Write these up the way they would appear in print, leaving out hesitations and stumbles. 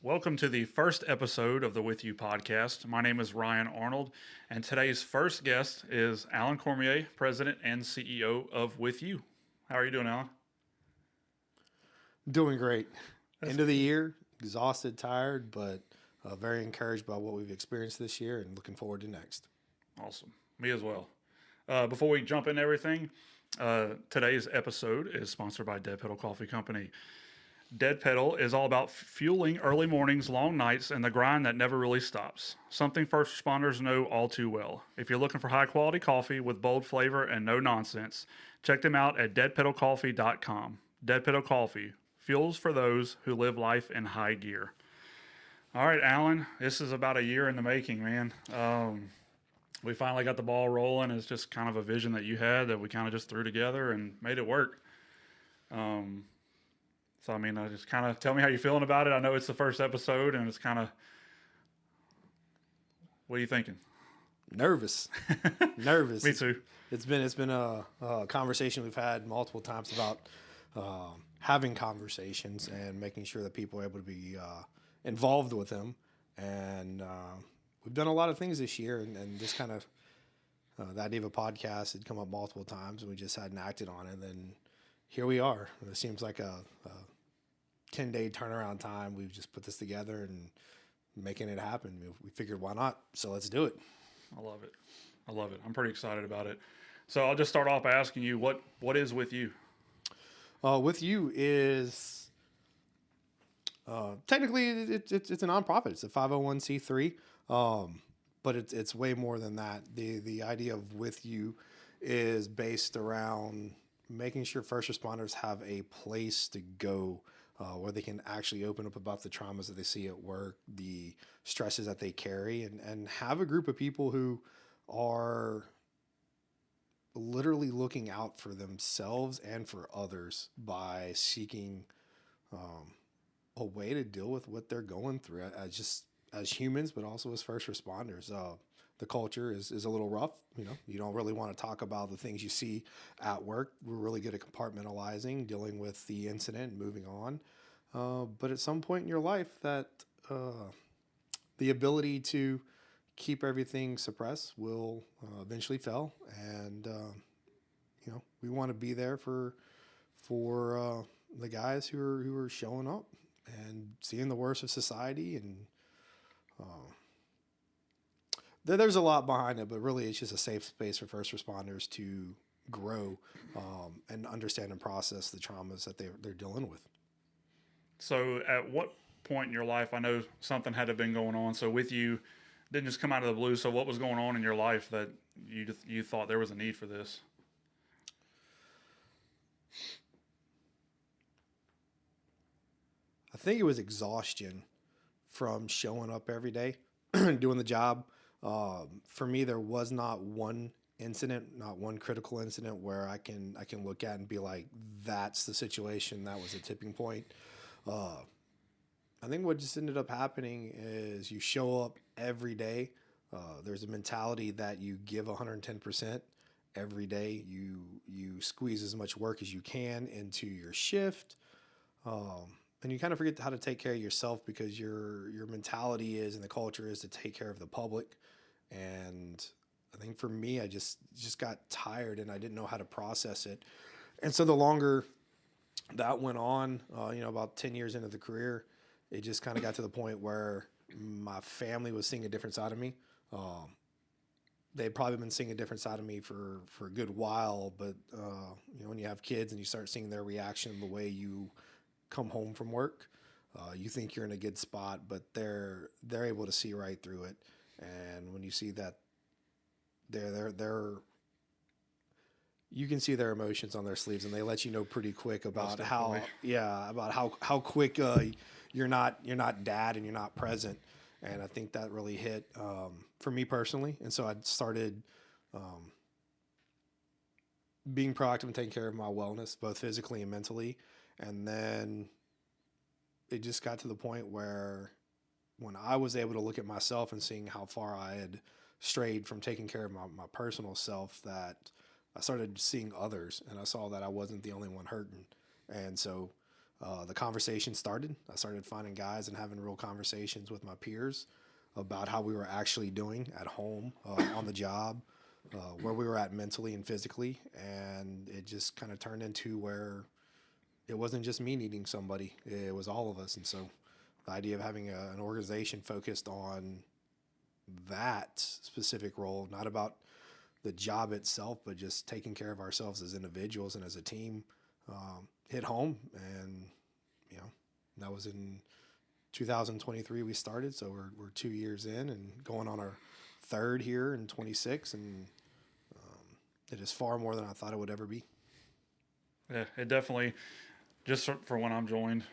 Welcome to the first episode of the With You podcast. My name is Ryan Arnold, and today's first guest is Allen Cormier, President and CEO of With You. How are you doing, Allen? Doing great. That's End of the year, exhausted, tired, but very encouraged by what we've experienced this year and looking forward to next. awesome. Me as well. Before we jump into everything, today's episode is sponsored by Dead Pedal Coffee Company. Dead Pedal is all about fueling early mornings, long nights, and the grind that never really stops. Something first responders know all too well. If you're looking for high quality coffee with bold flavor and no nonsense, check them out at deadpedalcoffee.com. Dead Pedal Coffee, fuels for those who live life in high gear. All right, Alan, this is about a year in the making, man. We finally got the ball rolling. It's just kind of a vision that you had that we kind of just threw together and made it work. Um, so, I mean, I just kind of tell me how you're feeling about it. I know it's the first episode, and it's kind of, what are you thinking? Nervous, nervous. Me too. It's been a conversation we've had multiple times about having conversations and making sure that people are able to be involved with them. And we've done a lot of things this year, and just kind of the idea of a podcast had come up multiple times, and we just hadn't acted on it. And then here we are. It seems like a 10-day turnaround time. We've just put this together and making it happen. We figured, why not? So let's do it. I love it. I love it. I'm pretty excited about it. So I'll just start off by asking you, what is With You? With you is technically it's a nonprofit. It's a 501c3, but it's way more than that. The idea of With You is based around making sure first responders have a place to go where they can actually open up about the traumas that they see at work, the stresses that they carry, and have a group of people who are literally looking out for themselves and for others by seeking a way to deal with what they're going through as humans, but also as first responders. The culture is a little rough. You don't really want to talk about the things you see at work. We're really good at compartmentalizing, dealing with the incident, and moving on. But at some point in your life, that the ability to keep everything suppressed will eventually fail, and we want to be there for the guys who are showing up and seeing the worst of society. And there's a lot behind it, but really it's just a safe space for first responders to grow and understand and process the traumas that they're dealing with. So at what point in your life, I know something had to have been going on. So With You didn't just come out of the blue. So what was going on in your life that you thought there was a need for this? I think it was exhaustion from showing up every day, doing the job. For me, there was not one incident, not one critical incident where I can look at and be like, that's the situation, that was a tipping point. I think what just ended up happening is you show up every day. There's a mentality that you give 110% every day. You squeeze as much work as you can into your shift. And you kind of forget how to take care of yourself because your mentality is and the culture is to take care of the public. And I think for me, I just got tired and I didn't know how to process it. And so the longer that went on, about 10 years into the career, it just kind of got to the point where my family was seeing a different side of me. They'd probably been seeing a different side of me for a good while, but when you have kids and you start seeing their reaction the way you come home from work, you think you're in a good spot, but they're able to see right through it. And when you see that they're you can see their emotions on their sleeves, and they let you know pretty quick about how quick you're not dad and you're not present. And I think that really hit for me personally. And so I started being proactive and taking care of my wellness, both physically and mentally. And then it just got to the point where when I was able to look at myself and seeing how far I had strayed from taking care of my personal self, that I started seeing others and I saw that I wasn't the only one hurting. And so the conversation started. I started finding guys and having real conversations with my peers about how we were actually doing at home, on the job, where we were at mentally and physically. And it just kind of turned into where it wasn't just me needing somebody, it was all of us. And so the idea of having an organization focused on that specific role, not about the job itself, but just taking care of ourselves as individuals and as a team, hit home. And, you know, that was in 2023 we started. So we're 2 years in and going on our third here in 26. And it is far more than I thought it would ever be. Yeah, it definitely, just for when I'm joined,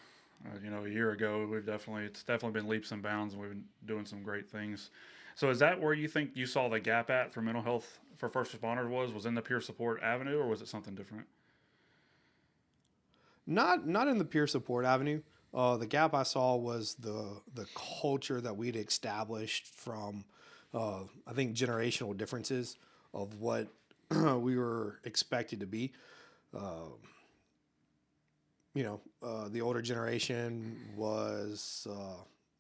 a year ago, it's definitely been leaps and bounds, and we've been doing some great things. So is that where you think you saw the gap at for mental health for first responders was in the peer support avenue, or was it something different? Not in the peer support avenue. The gap I saw was the culture that we'd established from, I think, generational differences of what we were expected to be. The older generation was,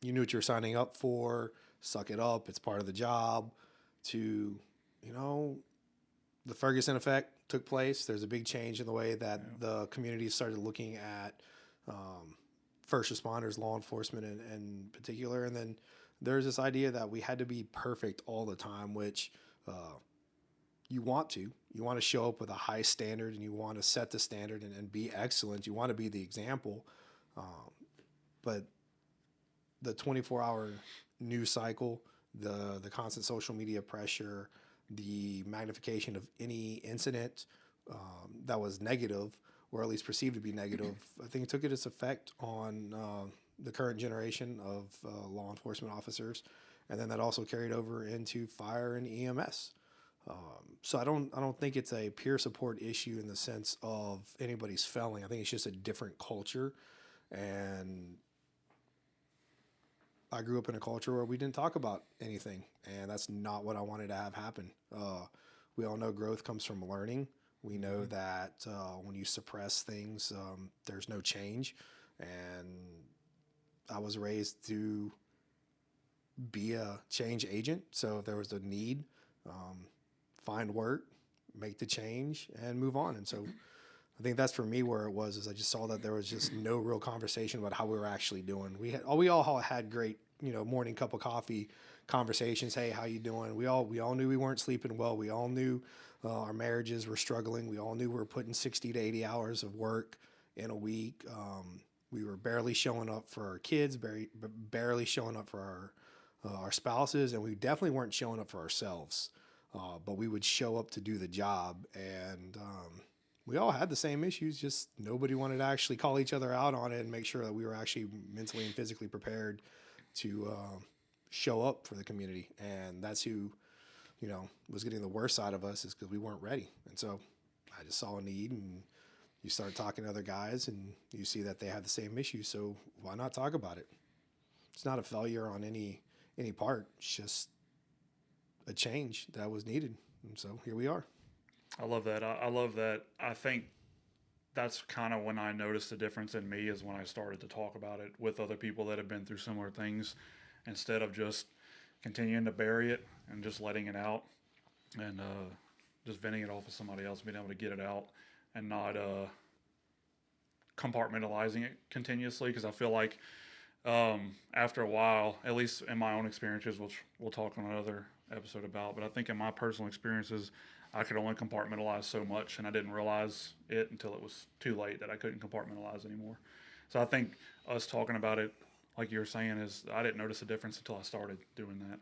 you knew what you were signing up for, suck it up, it's part of the job. To, you know, the Ferguson effect took place. There's a big change in the way that the community started looking at first responders, law enforcement in particular. And then there's this idea that we had to be perfect all the time, which you want to. You want to show up with a high standard, and you want to set the standard and be excellent. You want to be the example. But the 24-hour news cycle, the constant social media pressure, the magnification of any incident that was negative, or at least perceived to be negative, I think it took its effect on the current generation of law enforcement officers, and then that also carried over into fire and EMS. So I don't think it's a peer support issue in the sense of anybody's failing. I think it's just a different culture, and I grew up in a culture where we didn't talk about anything, and that's not what I wanted to have happen. We all know growth comes from learning. We know that when you suppress things, there's no change. And I was raised to be a change agent. So if there was a need, find work, make the change, and move on. And so I think that's for me where it was, is I just saw that there was just no real conversation about how we were actually doing. We all had great, morning cup of coffee conversations. Hey, how you doing? We all knew we weren't sleeping well. We all knew our marriages were struggling. We all knew we were putting 60 to 80 hours of work in a week. We were barely showing up for our kids, barely showing up for our spouses, and we definitely weren't showing up for ourselves. But we would show up to do the job, and we all had the same issues, just nobody wanted to actually call each other out on it and make sure that we were actually mentally and physically prepared to show up for the community. And that's who, was getting the worst side of us, is because we weren't ready. And so I just saw a need, and you start talking to other guys and you see that they have the same issue. So why not talk about it? It's not a failure on any part. It's just a change that was needed. And so here we are. I love that. I love that. I think that's kind of when I noticed the difference in me, is when I started to talk about it with other people that have been through similar things, instead of just continuing to bury it and just letting it out, and just venting it off with somebody else, being able to get it out and not compartmentalizing it continuously. Because I feel like after a while, at least in my own experiences, which we'll talk on another episode about, but I think in my personal experiences, I could only compartmentalize so much, and I didn't realize it until it was too late that I couldn't compartmentalize anymore. So I think us talking about it, like you were saying, is I didn't notice a difference until I started doing that.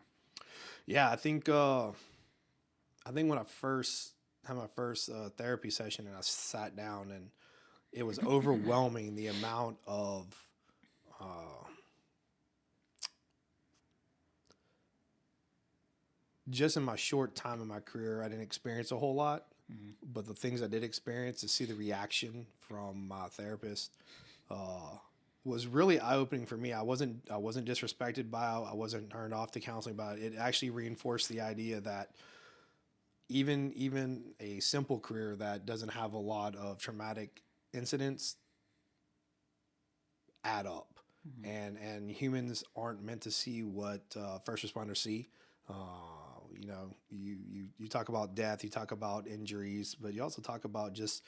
Yeah, I think when I first had my first therapy session, and I sat down, and it was overwhelming the amount of just in my short time in my career, I didn't experience a whole lot, but the things I did experience, to see the reaction from my therapist, was really eye opening for me. I wasn't disrespected by it. I wasn't turned off to counseling by it. It actually reinforced the idea that even a simple career that doesn't have a lot of traumatic incidents add up. And humans aren't meant to see what first responders see. You talk about death, you talk about injuries, but you also talk about just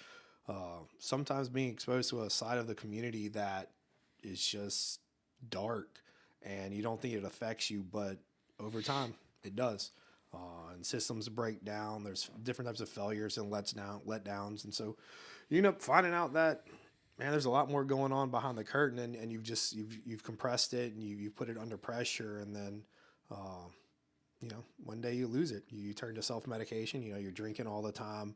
sometimes being exposed to a side of the community that is just dark, and you don't think it affects you, but over time it does. And systems break down. There's different types of failures and letdowns, and so you end up finding out that, man, there's a lot more going on behind the curtain, and you've compressed it, and you've put it under pressure, and then one day you lose it. You turn to self medication. You're drinking all the time.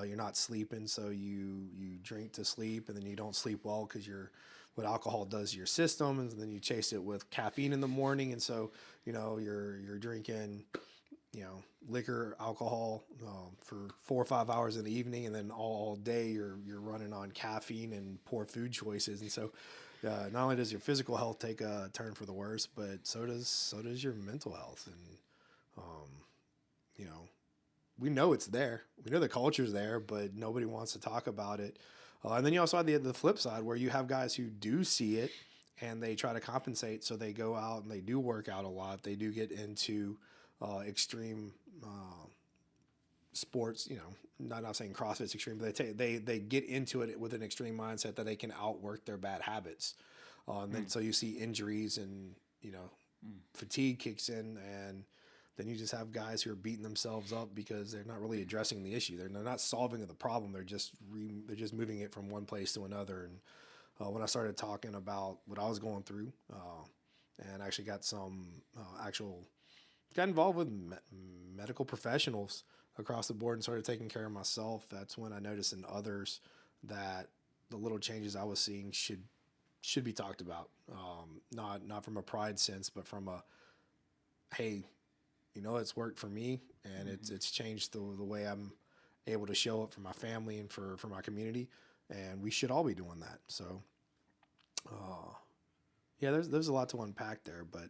You're not sleeping, so you drink to sleep, and then you don't sleep well because what alcohol does to your system, and then you chase it with caffeine in the morning, and so you're drinking liquor, alcohol for 4 or 5 hours in the evening, and then all day you're running on caffeine and poor food choices, and so not only does your physical health take a turn for the worse, but so does your mental health, and we know it's there. We know the culture's there, but nobody wants to talk about it. And then you also have the flip side where you have guys who do see it and they try to compensate. So they go out and they do work out a lot. They do get into extreme sports. Not saying CrossFit's extreme, but they get into it with an extreme mindset that they can outwork their bad habits. And then so you see injuries and fatigue kicks in, and then you just have guys who are beating themselves up because they're not really addressing the issue. They're not solving the problem. They're just moving it from one place to another. And when I started talking about what I was going through, and actually got got involved with medical professionals across the board and started taking care of myself, that's when I noticed in others that the little changes I was seeing should be talked about. Not from a pride sense, but from a, hey, it's worked for me, and it's changed the way I'm able to show up for my family and for my community, and we should all be doing that. So, there's a lot to unpack there, but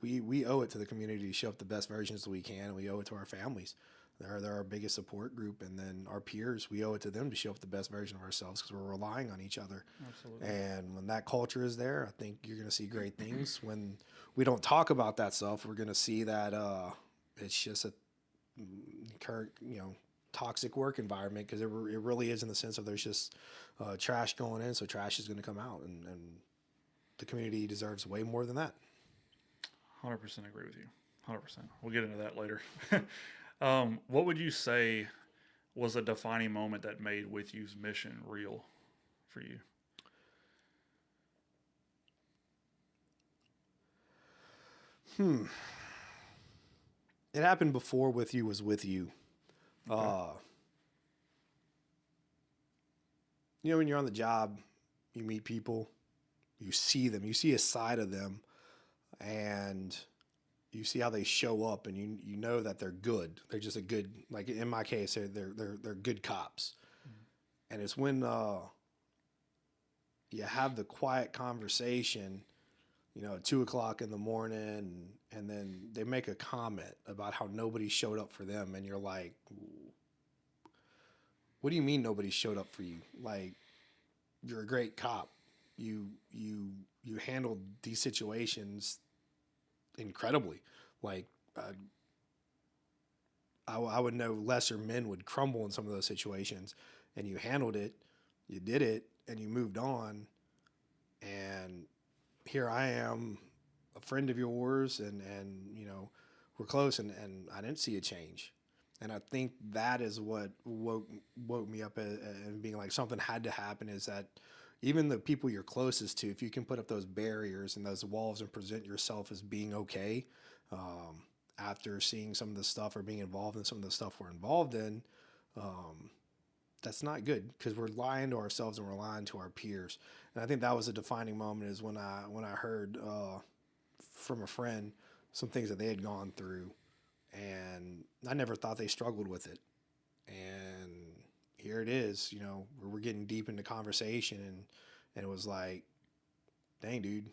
we owe it to the community to show up the best versions that we can, and we owe it to our families. They're our biggest support group, and then our peers, we owe it to them to show up the best version of ourselves because we're relying on each other. Absolutely. And when that culture is there, I think you're going to see great things. When we don't talk about that stuff, we're going to see that it's just a current, toxic work environment, because it really is, in the sense of there's just trash going in, so trash is going to come out, and the community deserves way more than that. 100% agree with you. 100%. We'll get into that later. What would you say was a defining moment that made With You's mission real for you? It happened before With You was With You. Okay. When you're on the job, you meet people, you see them, you see a side of them, and you see how they show up, and you know that they're good. They're just a good, like in my case, they're good cops. And it's when you have the quiet conversation, at 2:00 in the morning, and then they make a comment about how nobody showed up for them, and you're like, what do you mean nobody showed up for you? Like, you're a great cop. You handled these situations incredibly. Like, I would know lesser men would crumble in some of those situations, and you handled it, you did it, and you moved on. And here I am, a friend of yours, and we're close, and I didn't see a change. And I think that is what woke me up and being like, something had to happen, is that even the people you're closest to, if you can put up those barriers and those walls and present yourself as being okay, after seeing some of the stuff or being involved in some of the stuff we're involved in, that's not good, because we're lying to ourselves and we're lying to our peers. And I think that was a defining moment, is when I heard from a friend some things that they had gone through, and I never thought they struggled with it. And here it is, we're getting deep into conversation, and it was like, dang, dude,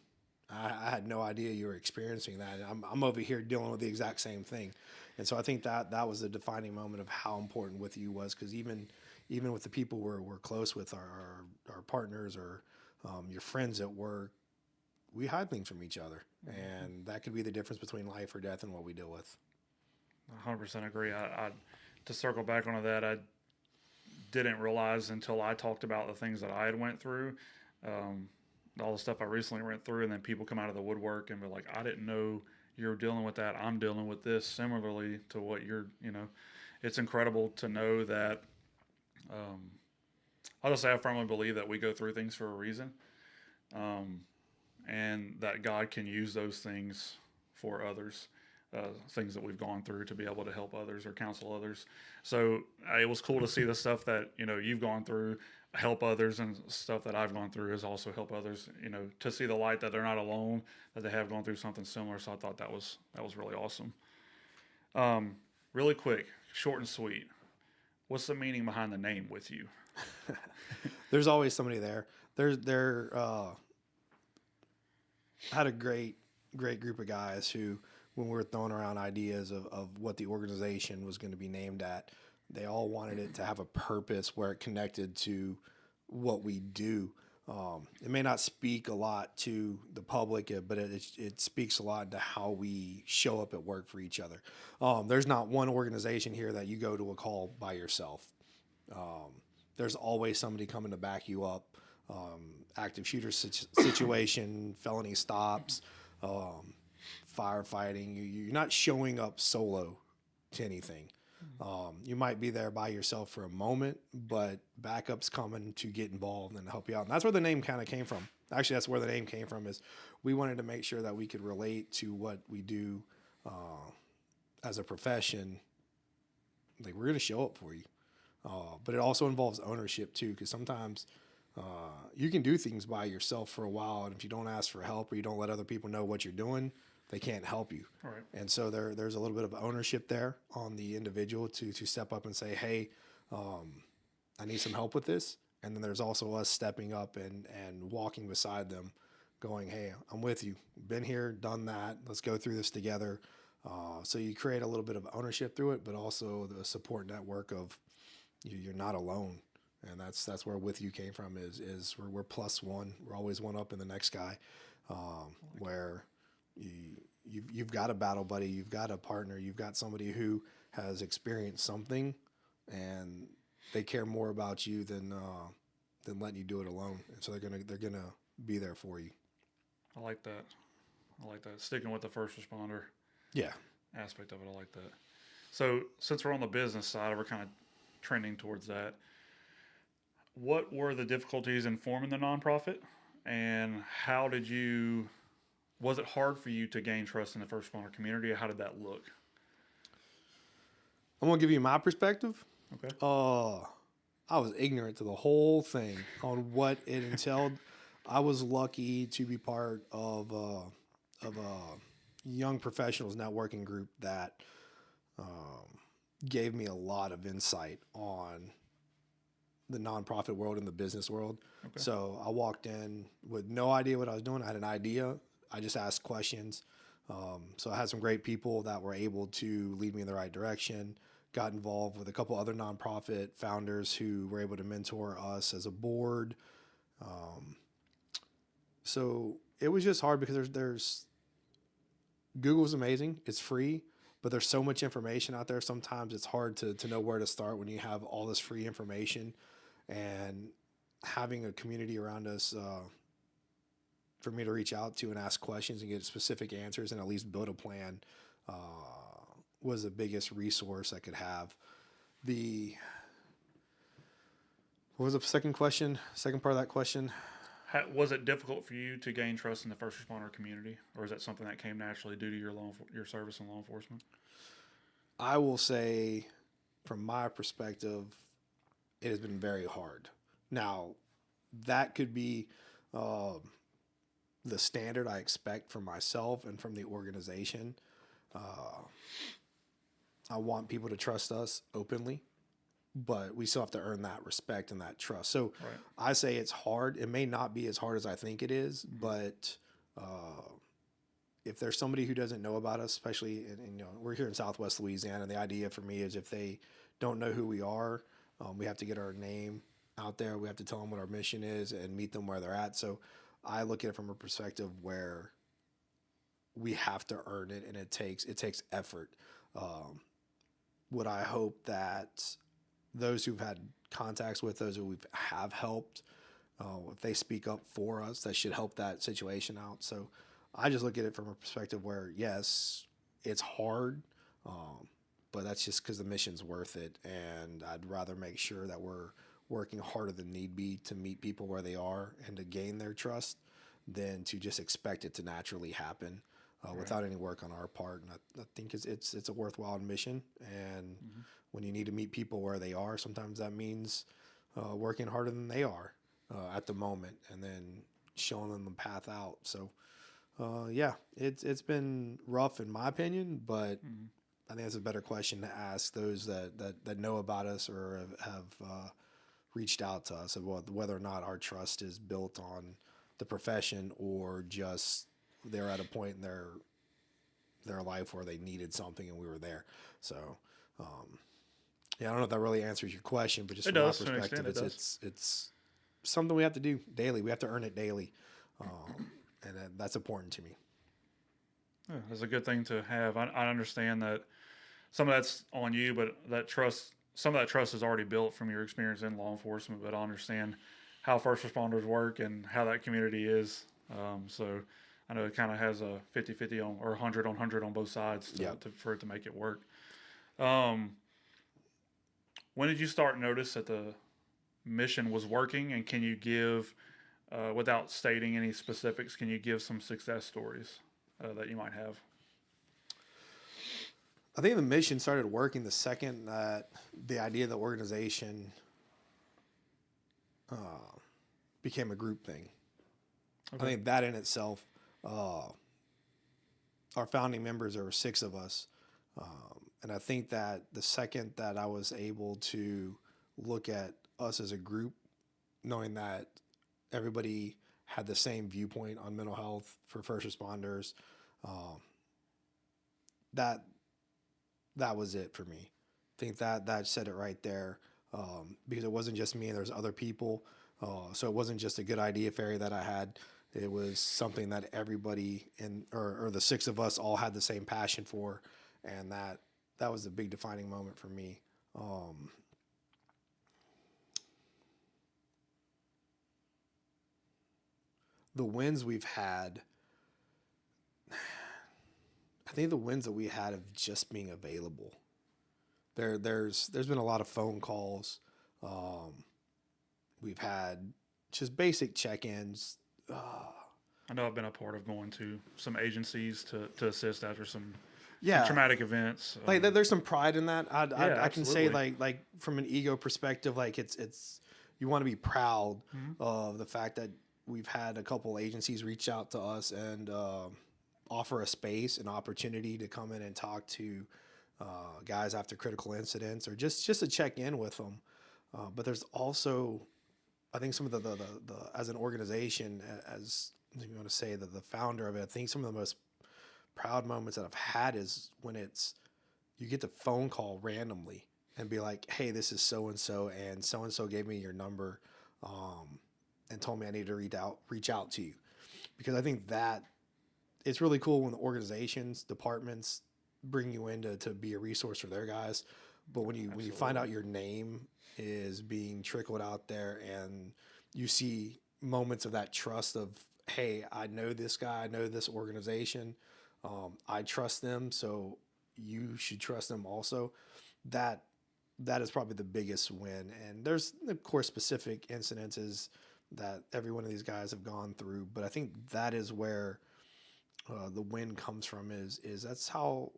I had no idea you were experiencing that. And I'm over here dealing with the exact same thing. And so I think that was the defining moment of how important With You was, because even even with the people we're close with, our partners or your friends at work, we hide things from each other, and that could be the difference between life or death and what we deal with. 100% agree. To circle back onto that, I didn't realize until I talked about the things that I had went through, um, all the stuff I recently went through, and then people come out of the woodwork and be like, "I didn't know you're dealing with that. I'm dealing with this similarly to what you're." It's incredible to know that. Um, I'll just say I firmly believe that we go through things for a reason, um, and that God can use those things for others. Things that we've gone through to be able to help others or counsel others. So it was cool to see the stuff that you've gone through, help others, and stuff that I've gone through is also help others. To see the light that they're not alone, that they have gone through something similar. So I thought that was really awesome. Really quick, short and sweet. What's the meaning behind the name With You? There's always somebody there. Had a great group of guys who, when we were throwing around ideas of what the organization was going to be named at, they all wanted it to have a purpose where it connected to what we do. It may not speak a lot to the public, but it speaks a lot to how we show up at work for each other. There's not one organization here that you go to a call by yourself. There's always somebody coming to back you up. Active shooter situation, felony stops, firefighting. You're not showing up solo to anything. You might be there by yourself for a moment, but backup's coming to get involved and help you out. And that's where the name kind of came from. Actually, that's where the name came from, is we wanted to make sure that we could relate to what we do as a profession. Like, we're going to show up for you. But it also involves ownership too, because sometimes you can do things by yourself for a while, and if you don't ask for help or you don't let other people know what you're doing, they can't help you. Right. And so there's a little bit of ownership there on the individual to step up and say, hey, I need some help with this. And then there's also us stepping up and walking beside them, going, hey, I'm with you. Been here, done that. Let's go through this together. So you create a little bit of ownership through it, but also the support network of you're not alone. And that's where With You came from, is we're plus one. We're always one up in the next guy, where you've got a battle buddy, you've got a partner, you've got somebody who has experienced something, and they care more about you than letting you do it alone. And so they're gonna be there for you. I like that. Sticking with the first responder aspect of it, I like that. So since we're on the business side, we're kind of trending towards that. What were the difficulties in forming the nonprofit, and was it hard for you to gain trust in the first responder community, or how did that look? I'm going to give you my perspective. Okay. I was ignorant to the whole thing on what it entailed. I was lucky to be part of a young professionals networking group that gave me a lot of insight on the nonprofit world and the business world. Okay. So I walked in with no idea what I was doing. I had an idea. I just asked questions. So I had some great people that were able to lead me in the right direction. Got involved with a couple other nonprofit founders who were able to mentor us as a board. So it was just hard because there's Google's amazing. It's free, but there's so much information out there. Sometimes it's hard to know where to start when you have all this free information. And having a community around us for me to reach out to and ask questions and get specific answers and at least build a plan was the biggest resource I could have. What was the second question? Second part of that question? Was it difficult for you to gain trust in the first responder community, or is that something that came naturally due to your service in law enforcement? I will say, from my perspective, it has been very hard. Now, that could be the standard I expect from myself and from the organization. I want people to trust us openly, but we still have to earn that respect and that trust. So right. I say it's hard. It may not be as hard as I think it is, but if there's somebody who doesn't know about us, especially we're here in Southwest Louisiana, and the idea for me is if they don't know who we are, We have to get our name out there. We have to tell them what our mission is and meet them where they're at. So I look at it from a perspective where we have to earn it, and it takes effort. Um, would I hope that those who've had contacts with those who we have helped, if they speak up for us, that should help that situation out. So I just look at it from a perspective where, yes, it's hard, um, but that's just because the mission's worth it. And I'd rather make sure that we're working harder than need be to meet people where they are and to gain their trust than to just expect it to naturally happen without any work on our part. And I think it's a worthwhile mission. And when you need to meet people where they are, sometimes that means working harder than they are at the moment, and then showing them the path out. So yeah, it's been rough in my opinion, but I think it's a better question to ask those that know about us or have reached out to us, of whether or not our trust is built on the profession or just they're at a point in their life where they needed something and we were there. So yeah, I don't know if that really answers your question, but just It from my does, to an perspective, extent, it's something we have to do daily. We have to earn it daily, and that's important to me. Yeah, it's a good thing to have. I understand that some of that's on you, but some of that trust is already built from your experience in law enforcement. But I understand how first responders work and how that community is. So I know it kind of has a 50-50 on, or 100 on 100 on both sides for it to make it work. Um, when did you start notice that the mission was working? And can you give, without stating any specifics, can you give some success stories that you might have? I think the mission started working the second that the idea of the organization became a group thing. Okay. I think that in itself, our founding members, there were 6 of us. And I think that the second that I was able to look at us as a group, knowing that everybody had the same viewpoint on mental health for first responders, that was it for me. I think that said it right there, because it wasn't just me. There's other people, so it wasn't just a good idea fairy that I had. It was something that everybody or the 6 of us all had the same passion for, and that was a big defining moment for me. The wins we've had, I think the wins that we had of just being available. There's been a lot of phone calls. We've had just basic check-ins. I know I've been a part of going to some agencies to assist after some Yeah, traumatic events. like there's some pride in that. I can say absolutely. like from an ego perspective, like it's you want to be proud of the fact that we've had a couple agencies reach out to us and offer a space, an opportunity to come in and talk to guys after critical incidents, or just to check in with them. But there's also, I think, some of the as an organization, as you want to say, the founder of it, I think some of the most proud moments that I've had is when you get the phone call randomly and be like, hey, this is so and so gave me your number and told me I need to reach out to you. Because I think that it's really cool when the organizations, departments bring you in to be a resource for their guys. But when you find out your name is being trickled out there and you see moments of that trust of, hey, I know this guy, I know this organization, I trust them, so you should trust them also. That is probably the biggest win. And there's, of course, specific incidences that every one of these guys have gone through, but I think that is where the win comes from. Is that's how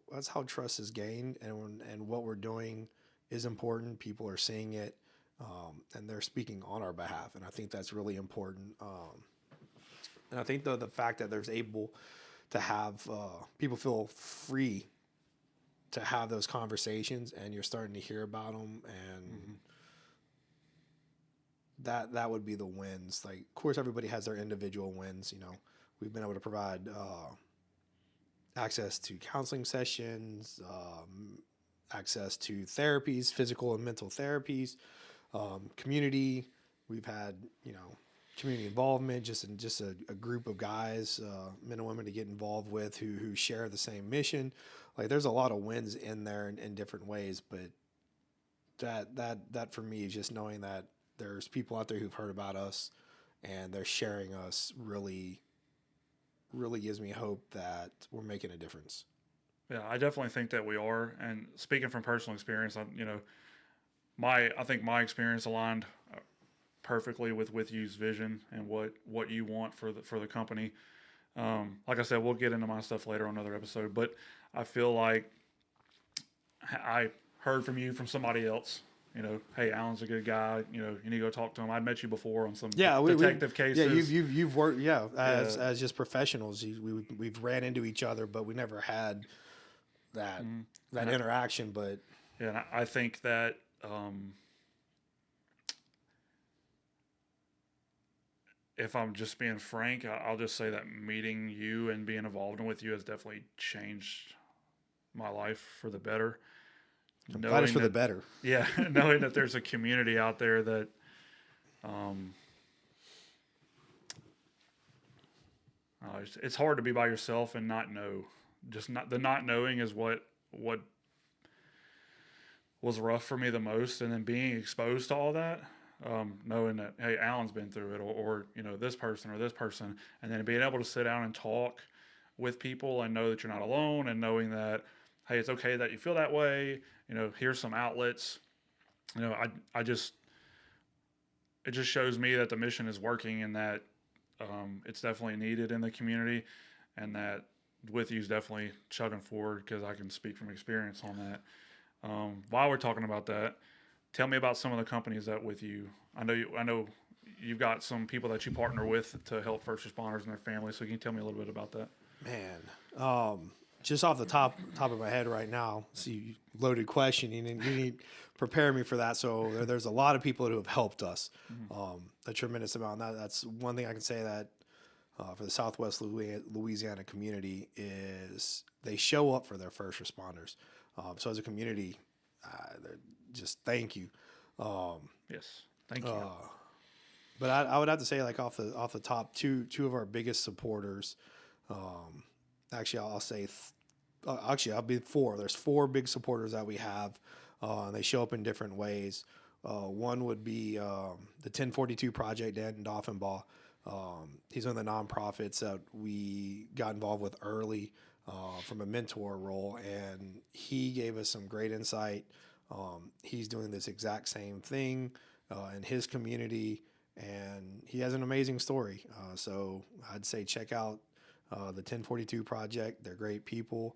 trust is gained, and what we're doing is important. People are seeing it, and they're speaking on our behalf, and I think that's really important. And I think the fact that there's able to have people feel free to have those conversations, and you're starting to hear about them, and that would be the wins. Like, of course, everybody has their individual wins. We've been able to provide access to counseling sessions, access to therapies, physical and mental therapies. Community, we've had, community involvement, just a group of guys, men and women to get involved with who share the same mission. Like there's a lot of wins in there in different ways, but that for me is just knowing that there's people out there who've heard about us and they're sharing us really gives me hope that we're making a difference. Yeah, I definitely think that we are. And speaking from personal experience, I think my experience aligned perfectly with you's vision and what you want for the company. Like I said, we'll get into my stuff later on another episode, but I feel like I heard from you from somebody else. Hey, Alan's a good guy. You need to go talk to him. I'd met you before on some detective cases. Yeah, you've worked as just professionals. We've ran into each other, but we never had that interaction. But yeah, and I think that if I'm just being frank, I'll just say that meeting you and being involved with you has definitely changed my life for the better. I'm glad it's for the better. Yeah, knowing that there's a community out there that, it's hard to be by yourself and not know. Just not knowing is what was rough for me the most, and then being exposed to all that, knowing that hey, Alan's been through it, or this person or this person, and then being able to sit down and talk with people and know that you're not alone, and knowing that hey, it's okay that you feel that way. Here's some outlets. I just it just shows me that the mission is working and that it's definitely needed in the community, and that with you is definitely chugging forward because I can speak from experience on that. While we're talking about that, tell me about some of the companies that with you. I know you've got some people that you partner with to help first responders and their families. So can you tell me a little bit about that? Man, just off the top of my head right now, see, loaded question. You need to prepare me for that. So there's a lot of people who have helped us, a tremendous amount. That's one thing I can say that for the Southwest Louisiana community is they show up for their first responders. So as a community, just thank you. Yes, thank you. But I would have to say, like off the top, two of our biggest supporters. Actually, I'll say, I'll be four. There's four big supporters that we have, and they show up in different ways. One would be the 1042 Project in Dauphinbaugh. He's one of the nonprofits that we got involved with early from a mentor role, and he gave us some great insight. He's doing this exact same thing in his community, and he has an amazing story. So I'd say check out the 1042 Project. They're great people,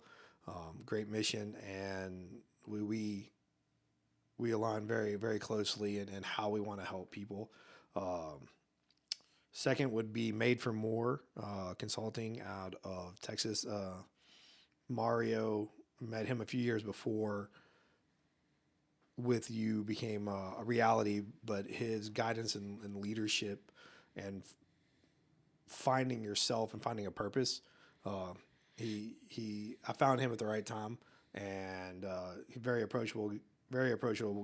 great mission, and we align very, very closely in how we want to help people. Second would be Made for More Consulting out of Texas. Mario, met him a few years before with you became a reality, but his guidance and leadership and finding yourself and finding a purpose. I found him at the right time, and very approachable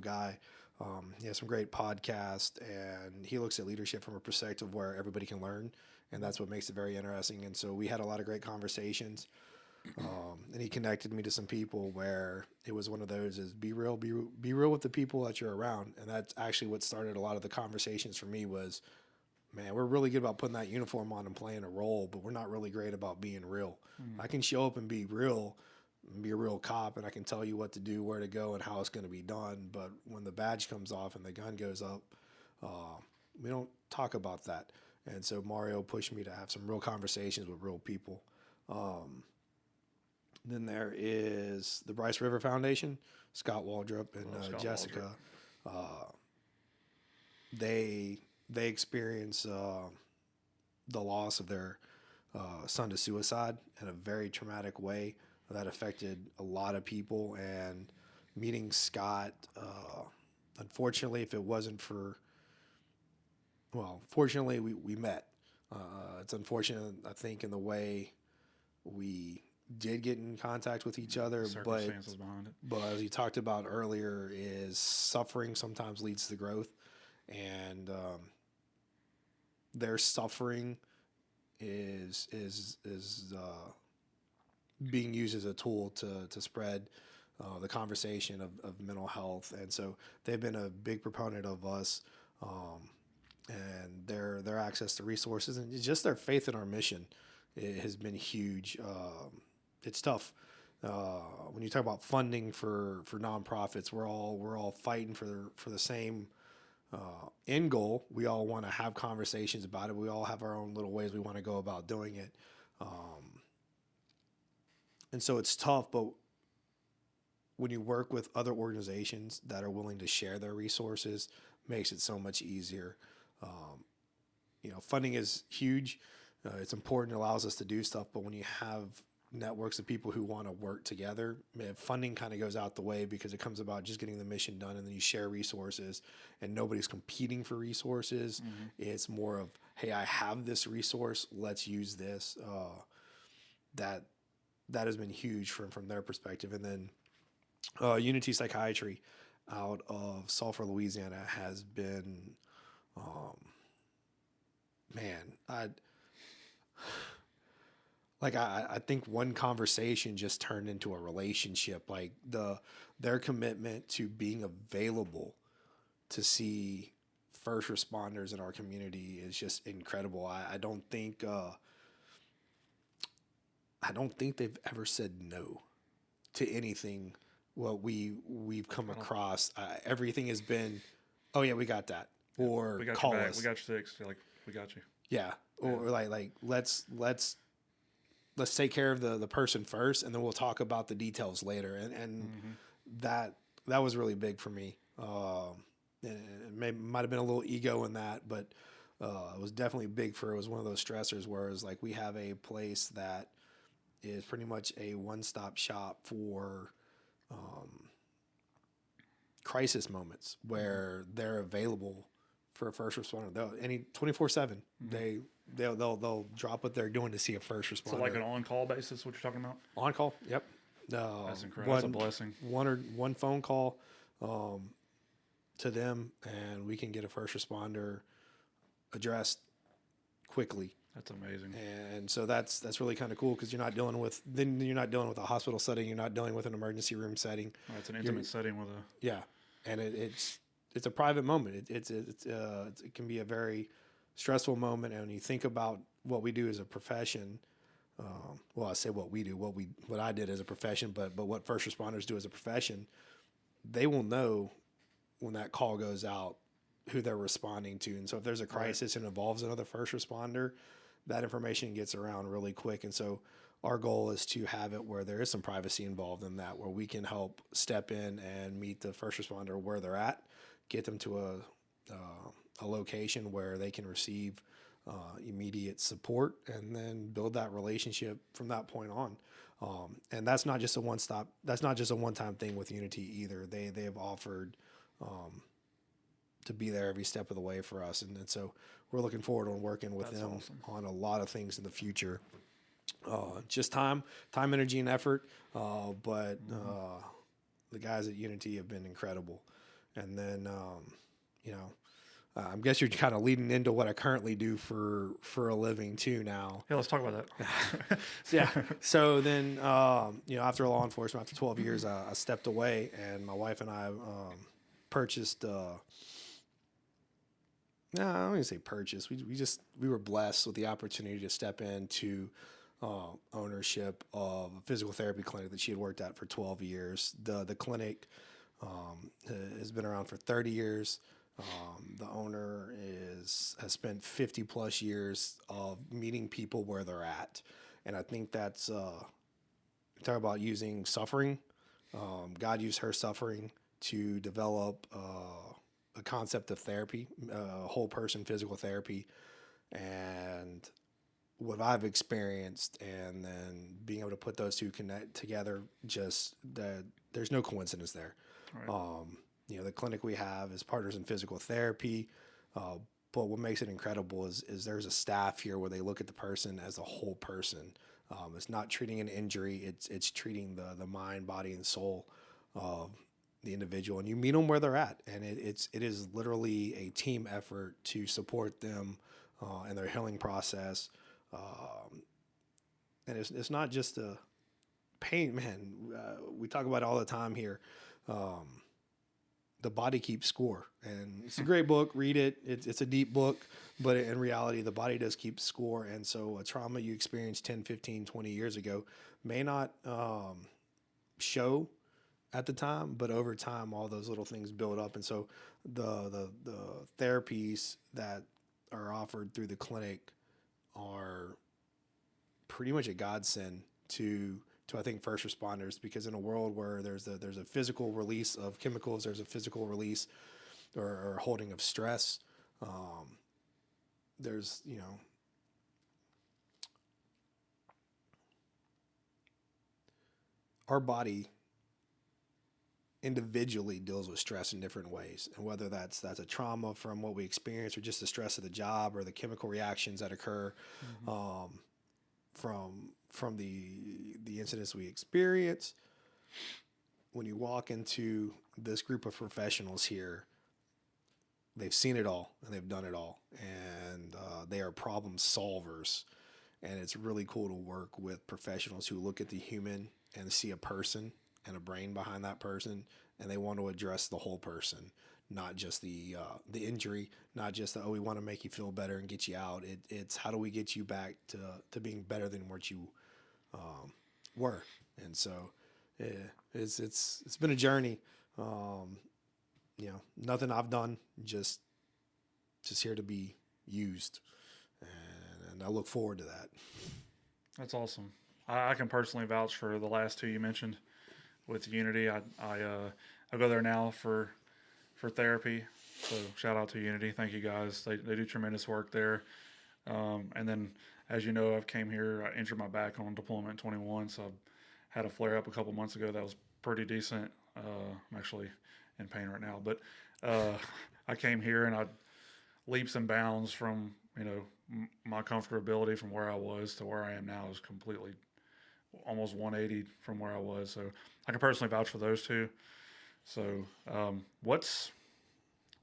guy. He has some great podcasts, and he looks at leadership from a perspective where everybody can learn, and that's what makes it very interesting. And so we had a lot of great conversations, and he connected me to some people where it was one of those is be real with the people that you're around, and that's actually what started a lot of the conversations for me was, man, we're really good about putting that uniform on and playing a role, but we're not really great about being real. I can show up and be real, and be a real cop, and I can tell you what to do, where to go, and how it's going to be done. But when the badge comes off and the gun goes up, we don't talk about that. And so Mario pushed me to have some real conversations with real people. Then there is the Bryce River Foundation, Scott Waldrop and Jessica. They experience the loss of their son to suicide in a very traumatic way that affected a lot of people. And meeting Scott, unfortunately, if it wasn't for, fortunately we met. It's unfortunate, I think, in the way we did get in contact with each other, Circumstances behind it. But as you talked about earlier, is suffering sometimes leads to growth. and their suffering is being used as a tool to spread the conversation of mental health. And so they've been a big proponent of us, and their access to resources and just their faith in our mission. It has been huge. It's tough. When you talk about funding for nonprofits, we're all fighting for the same end goal. We all want to have conversations about it. We all have our own little ways we want to go about doing it. And so it's tough, but when you work with other organizations that are willing to share their resources, makes it so much easier. Funding is huge. It's important. It allows us to do stuff. But when you have networks of people who want to work together, funding kind of goes out the way because it comes about just getting the mission done, and then you share resources, and nobody's competing for resources. Mm-hmm. It's more of, hey, I have this resource, let's use this. That has been huge from their perspective. And then Unity Psychiatry out of Sulphur, Louisiana has been, I think one conversation just turned into a relationship. Like their commitment to being available to see first responders in our community is just incredible. I don't think they've ever said no to anything. What we've come across, everything has been, oh yeah, we got that, or we got call you back. us. We got you fixed. Like, we got you. Yeah, or like let's take care of the person first, and then we'll talk about the details later. And mm-hmm. that was really big for me. It might have been a little ego in that, but it was definitely big it was one of those stressors where it's like we have a place that is pretty much a one-stop shop for crisis moments where they're available for a first responder. Any 24/7, mm-hmm. they'll drop what they're doing to see a first responder. So like an on-call basis, what you're talking about? On call, yep. That's incredible. That's a blessing. One phone call to them, and we can get a first responder addressed quickly. That's amazing. And so that's really kind of cool because you're not dealing with a hospital setting. You're not dealing with an emergency room setting. Oh, it's an intimate setting with a. Yeah, and it's a private moment. It can be a very stressful moment. And when you think about what we do as a profession, I say what we do, what I did as a profession, but what first responders do as a profession, they will know when that call goes out who they're responding to. And so if there's a crisis and involves another first responder, that information gets around really quick. And so our goal is to have it where there is some privacy involved in that, where we can help step in and meet the first responder where they're at, get them to a location where they can receive immediate support, and then build that relationship from that point on. And that's not just a one-time thing with Unity either. They have offered to be there every step of the way for us. And so we're looking forward to working with them on a lot of things in the future. Just time, energy, and effort. But the guys at Unity have been incredible. And then, I guess you're kind of leading into what I currently do for a living too now. Yeah, let's talk about that. Yeah. So then, after law enforcement, after 12 years, I stepped away, and my wife and I purchased. No, I don't even say purchase. We were blessed with the opportunity to step into ownership of a physical therapy clinic that she had worked at for 12 years. The clinic has been around for 30 years. The owner has spent 50 plus years of meeting people where they're at. And I think that's, talk about using suffering. God used her suffering to develop a concept of therapy, whole person physical therapy. And what I've experienced, and then being able to put those two connect together, just that there's no coincidence there. Right. The clinic we have is Partners in Physical Therapy. But what makes it incredible is there's a staff here where they look at the person as a whole person. It's not treating an injury. It's treating the mind, body, and soul. the individual, and you meet them where they're at, and it is literally a team effort to support them in their healing process. And it's not just a pain, man. We talk about it all the time here. The Body Keeps Score, and it's a great book. Read it. It's a deep book, but in reality, the body does keep score. And so a trauma you experienced 10, 15, 20 years ago may not show at the time, but over time, all those little things build up. And so the therapies that are offered through the clinic are pretty much a godsend to I think first responders, because in a world where there's a physical release of chemicals, there's a physical release or holding of stress. There's our body individually deals with stress in different ways, and whether that's a trauma from what we experience or just the stress of the job or the chemical reactions that occur from the incidents we experience. When you walk into this group of professionals here, they've seen it all and they've done it all, and they are problem solvers. And it's really cool to work with professionals who look at the human and see a person and a brain behind that person, and they want to address the whole person, not just the injury, not just we want to make you feel better and get you out. It's how do we get you back to being better than what you were. And so it's been a journey. Nothing I've done, just here to be used, and I look forward to that. That's awesome. I can personally vouch for the last two you mentioned with Unity. I go there now for therapy. So shout out to Unity. Thank you guys. They do tremendous work there. And then, as you know, I've came here. I injured my back on deployment 21, so I had a flare up a couple months ago that was pretty decent. I'm actually in pain right now, but I came here and I leaps and bounds from my comfortability from where I was to where I am now is completely almost 180 from where I was. So I can personally vouch for those two. So what's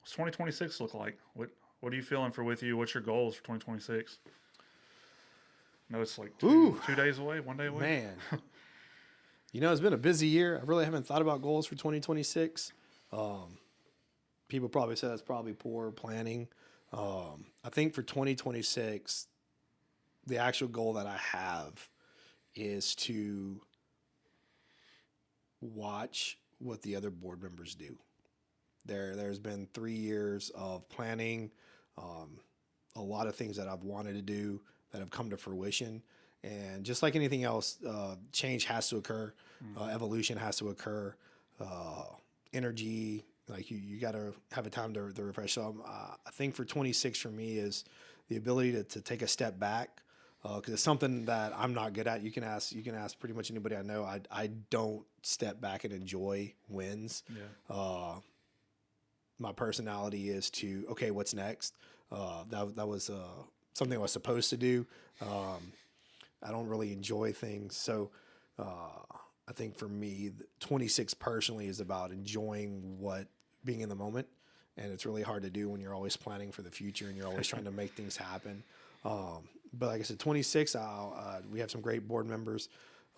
2026 look like? What are you feeling for with you? What's your goals for 2026? No, it's like two days away, 1 day away. Man, it's been a busy year. I really haven't thought about goals for 2026. People probably say that's probably poor planning. I think for 2026, the actual goal that I have is to watch what the other board members do. There's been 3 years of planning, a lot of things that I've wanted to do that have come to fruition. And just like anything else, change has to occur. Evolution has to occur. Energy, like you got to have a time to refresh. So I think for 26 for me is the ability to take a step back, because it's something that I'm not good at. You can ask pretty much anybody I know. I don't step back and enjoy wins. Yeah. My personality is to, okay, what's next? That was something I was supposed to do. I don't really enjoy things. So I think for me, 26 personally is about enjoying being in the moment. And it's really hard to do when you're always planning for the future and you're always trying to make things happen. But like I said, 26, we have some great board members.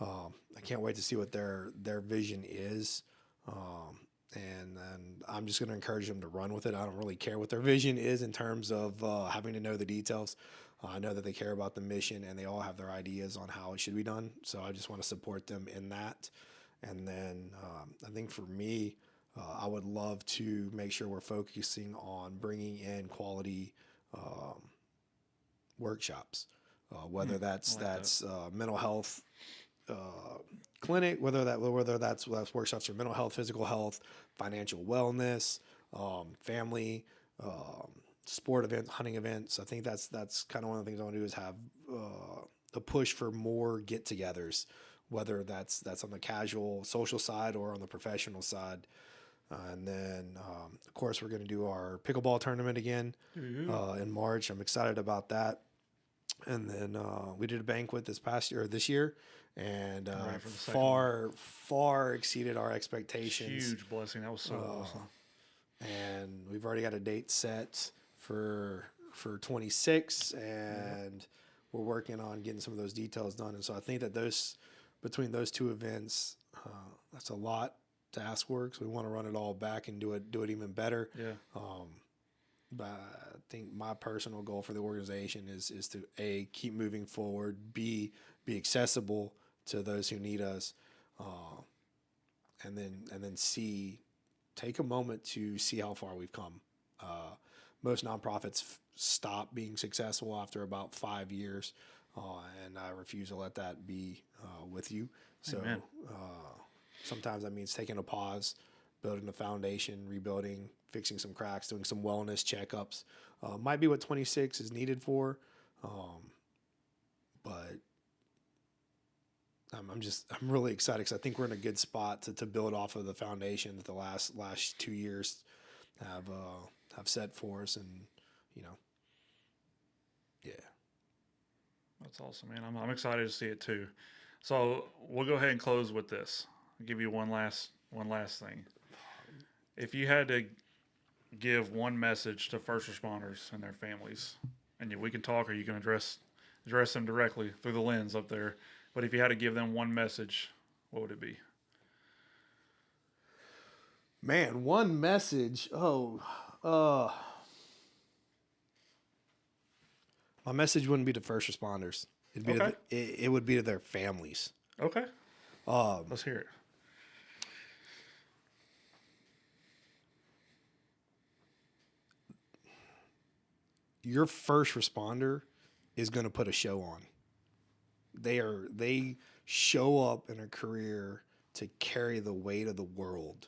I can't wait to see what their vision is. And I'm just going to encourage them to run with it. I don't really care what their vision is in terms of having to know the details. I know that they care about the mission and they all have their ideas on how it should be done. So I just want to support them in that. And then I think for me, I would love to make sure we're focusing on bringing in quality workshops, whether that's mental health clinic, whether that's workshops for mental health, physical health, financial wellness, family, sport events, hunting events. I think that's kind of one of the things I want to do is have a push for more get-togethers, whether that's on the casual social side or on the professional side. And then, of course, we're going to do our pickleball tournament again in March. I'm excited about that. And then we did a banquet this year, and Right, for the second one. far exceeded our expectations. Huge blessing. That was so awesome. And we've already got a date set for 26, and we're working on getting some of those details done. And so I think that between those two events, that's a lot to ask for, because we want to run it all back and do it even better. Yeah. But I think my personal goal for the organization is to keep moving forward, be accessible to those who need us, and then take a moment to see how far we've come. Most nonprofits stop being successful after about 5 years, and I refuse to let that be with you. So sometimes that means taking a pause, building a foundation, rebuilding, fixing some cracks, doing some wellness checkups. Might be what 26 is needed for, but I'm really excited, because I think we're in a good spot to build off of the foundation that the last 2 years have set for us, and yeah. That's awesome, man. I'm excited to see it too. So we'll go ahead and close with this. I'll give you one last thing. If you had to give one message to first responders and their families, and we can talk, or you can address them directly through the lens up there. But if you had to give them one message, what would it be? Man, one message. My message wouldn't be to first responders. It'd be Okay. it would be to their families. Okay. Let's hear it. Your first responder is going to put a show on. They show up in a career to carry the weight of the world.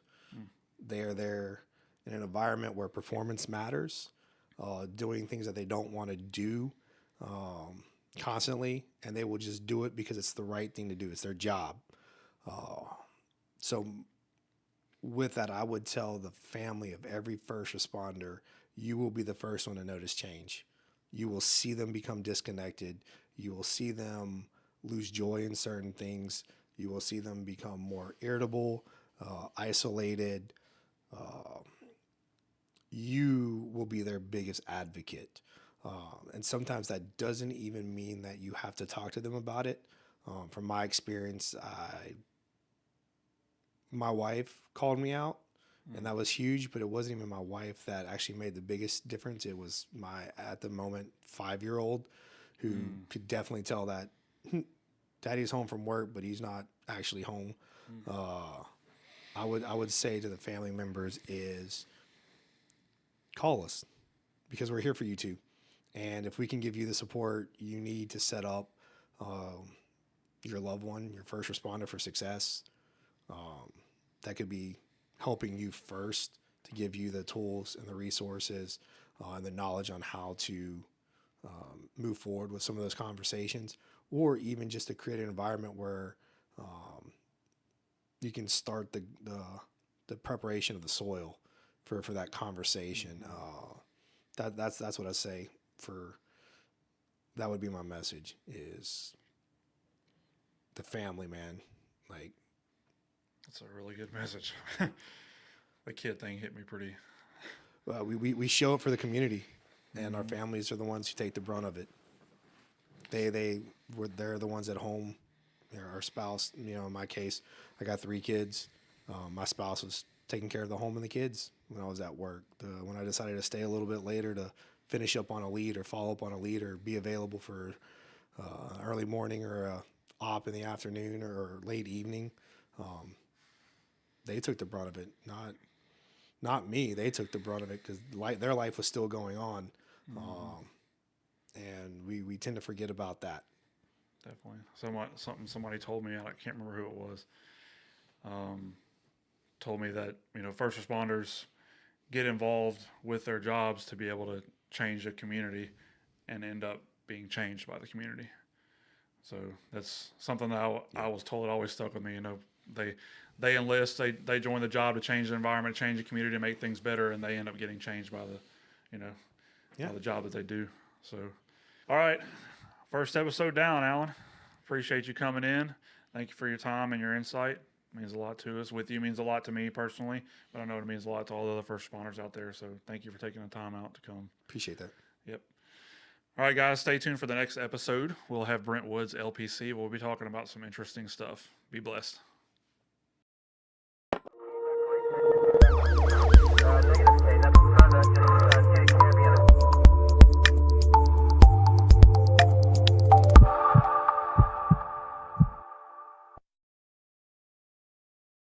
They are there in an environment where performance matters, doing things that they don't want to do constantly, and they will just do it because it's the right thing to do. It's their job. So with that, I would tell the family of every first responder, you will be the first one to notice change. You will see them become disconnected. You will see them lose joy in certain things. You will see them become more irritable, isolated. You will be their biggest advocate. And sometimes that doesn't even mean that you have to talk to them about it. From my experience, my wife called me out, and that was huge, but it wasn't even my wife that actually made the biggest difference. It was my, at the moment, 5-year-old who could definitely tell that Daddy's home from work, but he's not actually home. I would say to the family members is call us, because we're here for you too. And if we can give you the support you need to set up your loved one, your first responder, for success, that could be helping you first to give you the tools and the resources and the knowledge on how to move forward with some of those conversations, or even just to create an environment where you can start the preparation of the soil for that conversation. That's what I say. That would be my message, is the family, man. Like, That's a really good message. The kid thing hit me pretty. we show it for the community, and our families are the ones who take the brunt of it. They're the ones at home. Our spouse, in my case, I got 3 kids. My spouse was taking care of the home and the kids when I was at work. When I decided to stay a little bit later to finish up on a lead, or follow up on a lead, or be available for early morning, or a op in the afternoon, or late evening, they took the brunt of it. Not me. They took the brunt of it, because their life was still going on. And we tend to forget about that. Definitely. Somebody told me, I can't remember who it was, told me that, first responders get involved with their jobs to be able to change a community and end up being changed by the community. So that's something that I was told. It always stuck with me. They enlist, they join the job to change the environment, change the community, to make things better, and they end up getting changed by by the job that they do. So, all right, first episode down, Alan. appreciate you coming in. Thank you for your time and your insight. It means a lot to us. With you means a lot to me personally, but I know it means a lot to all the other first responders out there. So thank you for taking the time out to come. Appreciate that. Yep. All right, guys, stay tuned for the next episode. We'll have Brent Woods, LPC. We'll be talking about some interesting stuff. Be blessed.